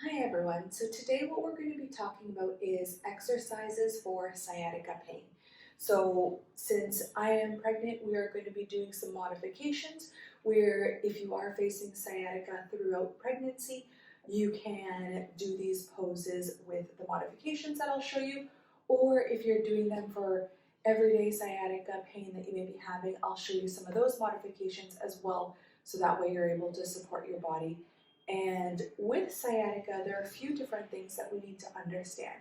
Hi everyone, so today what we're going to be talking about is exercises for sciatica pain. So since I am pregnant, we are going to be doing some modifications where if you are facing sciatica throughout pregnancy, you can do these poses with the modifications that I'll show you, or if you're doing them for everyday sciatica pain that you may be having, I'll show you some of those modifications as well, so that way you're able to support your body. And with sciatica, there are a few different things that we need to understand.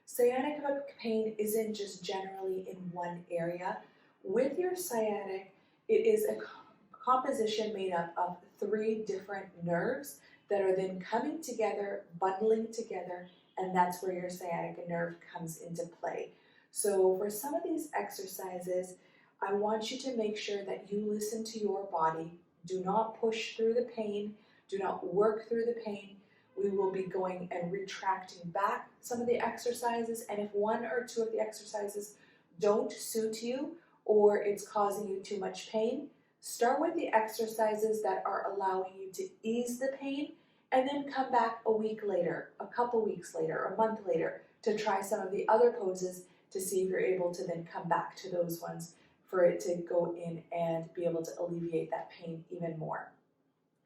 Sciatica pain isn't just generally in one area. With your sciatic, it is a composition made up of 3 different nerves that are then coming together, bundling together, and that's where your sciatica nerve comes into play. So for some of these exercises, I want you to make sure that you listen to your body. Do not push through the pain. Do not work through the pain. We will be going and retracting back some of the exercises, and if 1 or 2 of the exercises don't suit you or it's causing you too much pain, start with the exercises that are allowing you to ease the pain, and then come back a week later, a couple weeks later, a month later to try some of the other poses to see if you're able to then come back to those ones for it to go in and be able to alleviate that pain even more.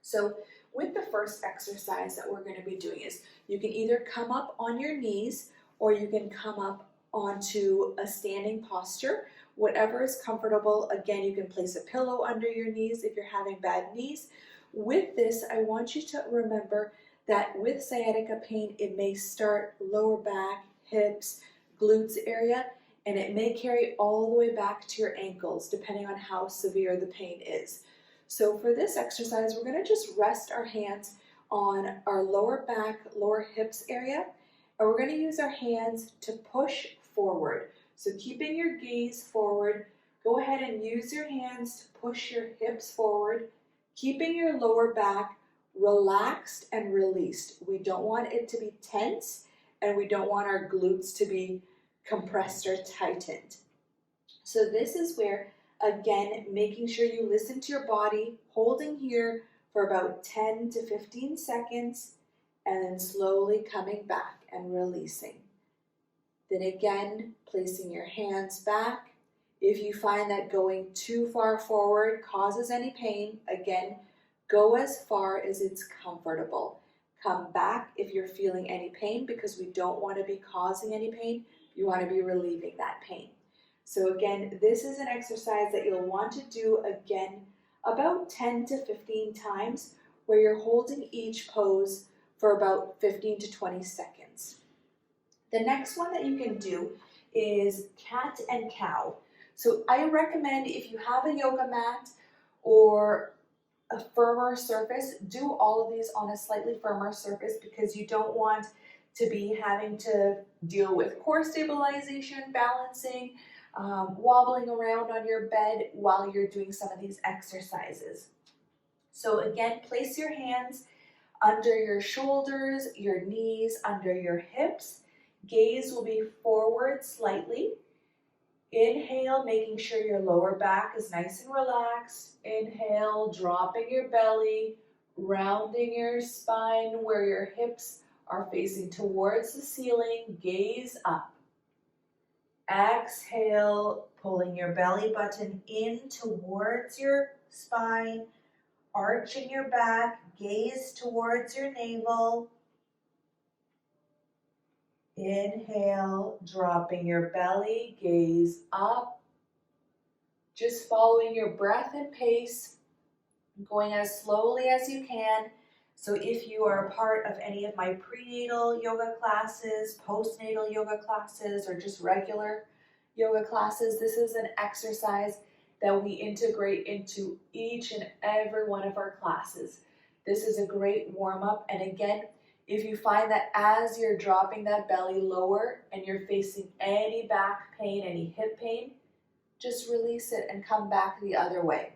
So with the first exercise that we're going to be doing is you can either come up on your knees or you can come up onto a standing posture, whatever is comfortable. Again, you can place a pillow under your knees if you're having bad knees. With this, I want you to remember that with sciatica pain, it may start lower back, hips, glutes area, and it may carry all the way back to your ankles, depending on how severe the pain is. So for this exercise, we're going to just rest our hands on our lower back, lower hips area, and we're going to use our hands to push forward. So keeping your gaze forward, go ahead and use your hands to push your hips forward, keeping your lower back relaxed and released. We don't want it to be tense, and we don't want our glutes to be compressed or tightened. So this is where, again, making sure you listen to your body, holding here for about 10 to 15 seconds, and then slowly coming back and releasing. Then again, placing your hands back. If you find that going too far forward causes any pain, again, go as far as it's comfortable. Come back if you're feeling any pain, because we don't want to be causing any pain. You want to be relieving that pain. So again, this is an exercise that you'll want to do again about 10 to 15 times, where you're holding each pose for about 15 to 20 seconds. The next one that you can do is cat and cow. So I recommend, if you have a yoga mat or a firmer surface, do all of these on a slightly firmer surface, because you don't want to be having to deal with core stabilization, balancing, wobbling around on your bed while you're doing some of these exercises. So again, place your hands under your shoulders, your knees, under your hips. Gaze will be forward slightly. Inhale, making sure your lower back is nice and relaxed. Inhale, dropping your belly, rounding your spine where your hips are facing towards the ceiling. Gaze up. Exhale, pulling your belly button in towards your spine, arching your back, gaze towards your navel. Inhale, dropping your belly, gaze up. Just following your breath and pace, going as slowly as you can. So if you are a part of any of my prenatal yoga classes, postnatal yoga classes, or just regular yoga classes, this is an exercise that we integrate into each and every one of our classes. This is a great warm-up, and again, if you find that as you're dropping that belly lower and you're facing any back pain, any hip pain, just release it and come back the other way.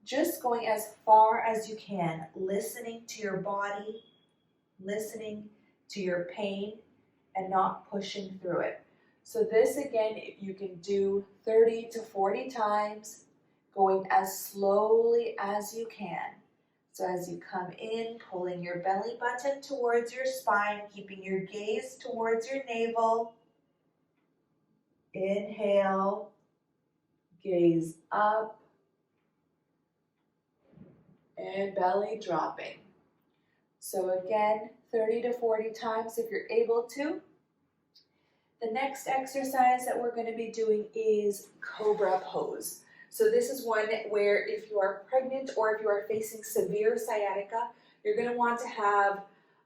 Just going as far as you can, listening to your body, listening to your pain, and not pushing through it. So this, again, you can do 30 to 40 times, going as slowly as you can. So as you come in, pulling your belly button towards your spine, keeping your gaze towards your navel. Inhale, gaze up, and belly dropping. So again, 30 to 40 times if you're able to. The next exercise that we're going to be doing is Cobra Pose. So this is one where if you are pregnant or if you are facing severe sciatica, you're going to want to have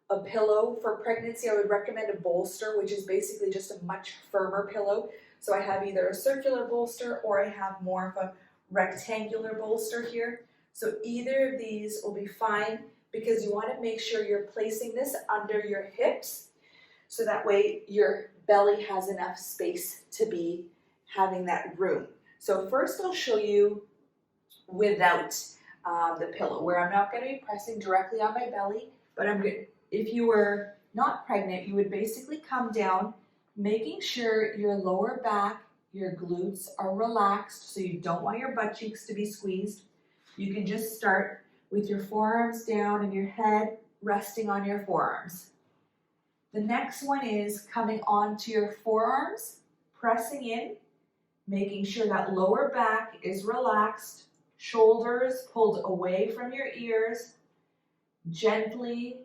a pillow. For pregnancy, I would recommend a bolster, which is basically just a much firmer pillow. So I have either a circular bolster or I have more of a rectangular bolster here. So either of these will be fine because you want to make sure you're placing this under your hips so that way your belly has enough space to be having that room. So first I'll show you without the pillow, where I'm not going to be pressing directly on my belly, but if you were not pregnant, you would basically come down, making sure your lower back, your glutes are relaxed, so you don't want your butt cheeks to be squeezed. You can just start with your forearms down and your head resting on your forearms. The next one is coming onto your forearms, pressing in, making sure that lower back is relaxed, shoulders pulled away from your ears, gently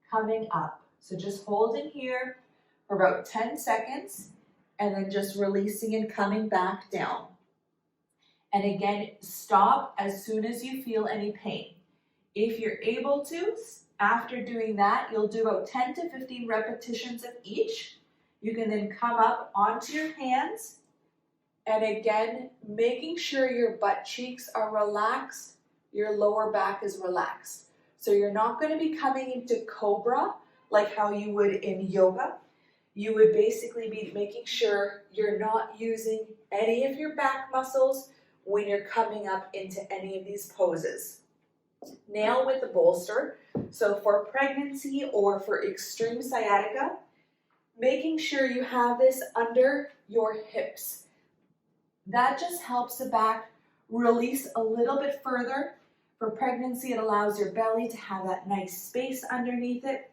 coming up. So just holding here for about 10 seconds and then just releasing and coming back down. And again, stop as soon as you feel any pain. If you're able to, after doing that, you'll do about 10 to 15 repetitions of each. You can then come up onto your hands and again, making sure your butt cheeks are relaxed, your lower back is relaxed. So you're not going to be coming into Cobra like how you would in yoga. You would basically be making sure you're not using any of your back muscles when you're coming up into any of these poses. Now with the bolster, so for pregnancy or for extreme sciatica, making sure you have this under your hips. That just helps the back release a little bit further. For pregnancy, it allows your belly to have that nice space underneath it.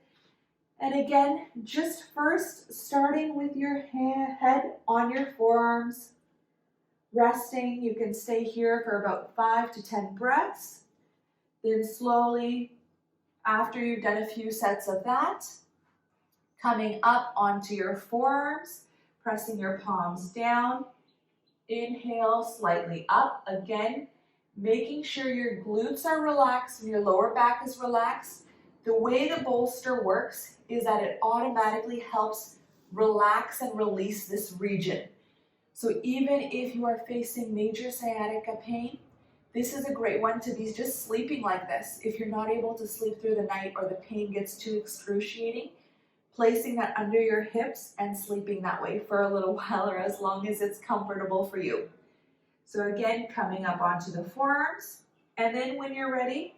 And again, just first starting with your head on your forearms, resting. You can stay here for about 5 to 10 breaths. Then slowly, after you've done a few sets of that, coming up onto your forearms, pressing your palms down. Inhale, slightly up. Again, making sure your glutes are relaxed and your lower back is relaxed. The way the bolster works is that it automatically helps relax and release this region. So even if you are facing major sciatica pain, this is a great one to be just sleeping like this. If you're not able to sleep through the night or the pain gets too excruciating, placing that under your hips and sleeping that way for a little while or as long as it's comfortable for you. So again, coming up onto the forearms, and then when you're ready,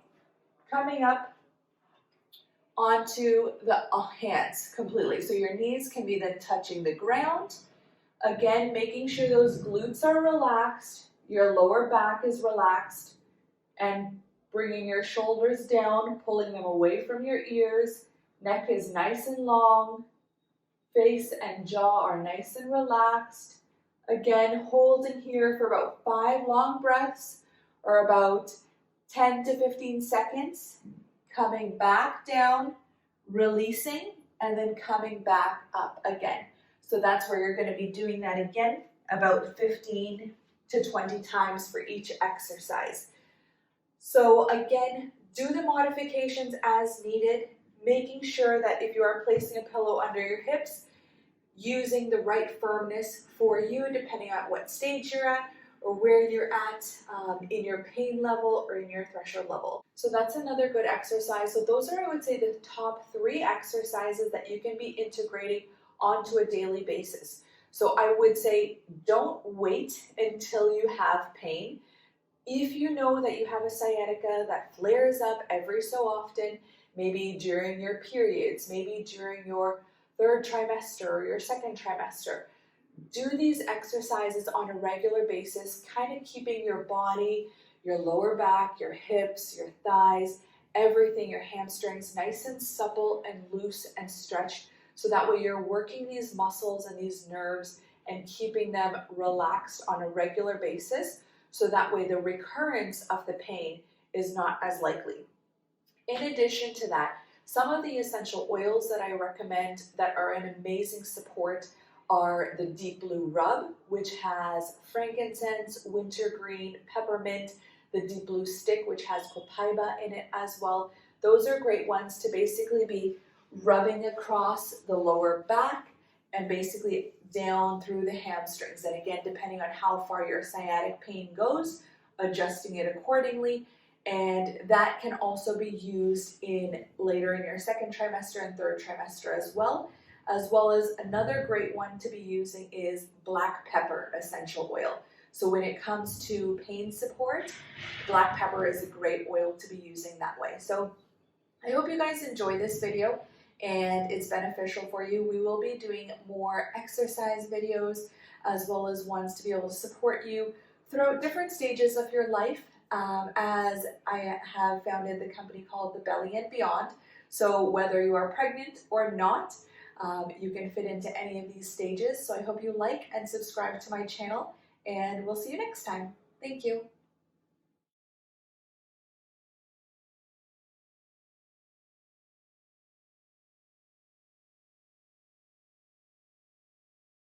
coming up onto the hands completely. So your knees can be then touching the ground. Again, making sure those glutes are relaxed, your lower back is relaxed, and bringing your shoulders down, pulling them away from your ears. Neck is nice and long, face and jaw are nice and relaxed. Again, holding here for about 5 long breaths or about 10 to 15 seconds. Coming back down, releasing, and then coming back up again. So that's where you're going to be doing that again about 15 to 20 times for each exercise. So again, do the modifications as needed, making sure that if you are placing a pillow under your hips, using the right firmness for you depending on what stage you're at or where you're at in your pain level or in your threshold level. So that's another good exercise. So those are, I would say, the top 3 exercises that you can be integrating onto a daily basis. So I would say don't wait until you have pain. If you know that you have a sciatica that flares up every so often, maybe during your periods, maybe during your 3rd trimester or your 2nd trimester, do these exercises on a regular basis, kind of keeping your body, your lower back, your hips, your thighs, everything, your hamstrings, nice and supple and loose and stretched. So that way you're working these muscles and these nerves and keeping them relaxed on a regular basis. So that way the recurrence of the pain is not as likely. In addition to that, some of the essential oils that I recommend that are an amazing support are the Deep Blue Rub, which has frankincense, wintergreen, peppermint, the Deep Blue Stick, which has copaiba in it as well. Those are great ones to basically be rubbing across the lower back and basically down through the hamstrings. And again, depending on how far your sciatic pain goes, adjusting it accordingly. And that can also be used later in your second trimester and third trimester as well as another great one to be using is black pepper essential oil. So when it comes to pain support, black pepper is a great oil to be using that way. So I hope you guys enjoy this video and it's beneficial for you. We will be doing more exercise videos as well as ones to be able to support you throughout different stages of your life. As I have founded the company called The Belly and Beyond. So whether you are pregnant or not, you can fit into any of these stages. So I hope you like and subscribe to my channel, and we'll see you next time. Thank you.